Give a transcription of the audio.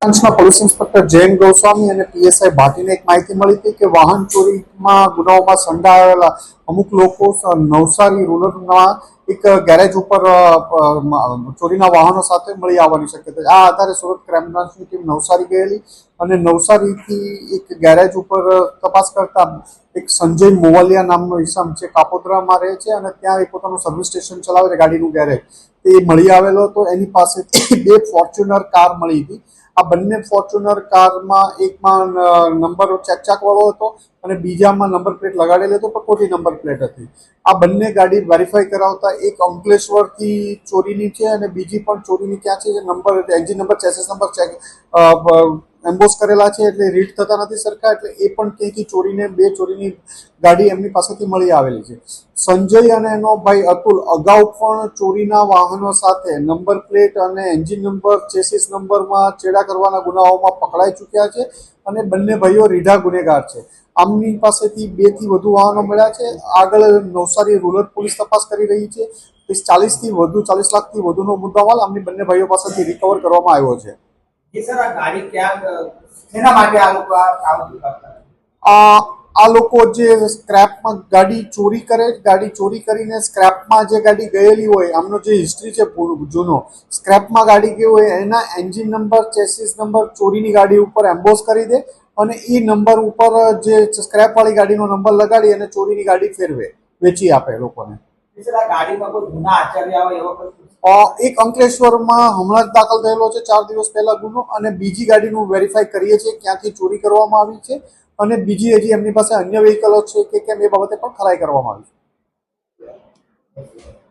બ્રાન્ચના police inspector Jain Goswami અને PSI ભાટીને એક માહિતી મળી હતી કે વાહન ચોરીમાં ગુનાઓમાં સંડોવાયેલા અમુક લોકો નવસારી રૂરલના એક ગેરેજ ઉપર ચોરીના વાહનો સાથે મળી આવવાની શક્યતા છે. આ આધારે સુરત ક્રાઇમ બ્રાન્ચની ટીમ નવસારી ગયેલી અને નવસારીથી એક ગેરેજ ઉપર તપાસ કરતા એક સંજય મોવલિયા નામનો ઈસમ છે, કાપોદ્રામાં રહે છે અને ત્યાં એ પોતાનું સર્વિસ સ્ટેશન ચલાવે છે, ગાડીનું ગેરેજ તે મળી આવેલો હતો. એની પાસેથી બે ફોર્ચ્યુનર કાર મળી હતી. આ બંને ફોર્ચ્યુનર કારમાં એકમાં નંબર ચેકચાક વાળો હતો અને બીજામાં નંબર પ્લેટ લગાડેલી હતો પણ ખોટી નંબર પ્લેટ હતી. આ બંને ગાડી વેરીફાઈ કરાવતા એક અંકલેશ્વરથી ચોરીની છે અને બીજી પણ ચોરીની ક્યાં છે, number engine number chassis number check emboss કરેલા છે એટલે રીડ થતા નથી સરખા, એટલે એ પણ ક્યાંથી ચોરીને બે ચોરીની ગાડી એમની પાસેથી મળી આવેલી છે. સંજય અને એનો ભાઈ અતુલ અગાઉ પણ ચોરીના વાહનો સાથે નંબર પ્લેટ અને એન્જિન નંબર ચેસિસ નંબરમાં ચેડા કરવાના ગુનાઓમાં પકડાઈ ચૂક્યા છે અને બંને ભાઈઓ રીઢા ગુનેગાર છે. આમની પાસેથી 2 થી વધુ વાહનો મળ્યા છે. આગળ નવસારી રૂરલ પોલીસ તપાસ કરી રહી છે. 40 લાખથી વધુનો મુદ્દામાલ આમની બંને ભાઈઓ પાસેથી રિકવર કરવામાં આવ્યો છે. આ લોકો જે સ્ક્રેપમાં ગાડી ચોરી કરે, ગાડી ચોરી કરીને સ્ક્રેપમાં જે ગાડી ગયેલી હોય, આમનો જે હિસ્ટ્રી છે જૂનો, સ્ક્રેપમાં ગાડી ગઈ હોય એના એન્જિન નંબર ચેસિસ નંબર ચોરીની ગાડી ઉપર એમ્બોસ કરી દે અને એ નંબર ઉપર જે સ્ક્રેપવાળી ગાડીનો નંબર લગાડી અને ચોરીની ગાડી ફેરવે, વેચી આપે લોકોને. એક અંકલેશ્વરમાં હમણાં જ દાખલ થયેલો છે 4 દિવસ પહેલા ગુનો, અને બીજી ગાડીનું વેરીફાઈ કરીએ છીએ ક્યાંથી ચોરી કરવામાં આવી છે અને બીજી હજી એમની પાસે અન્ય વ્હીકલો છે કે કેમ એ બાબતે પણ ખરાઈ કરવામાં આવી છે.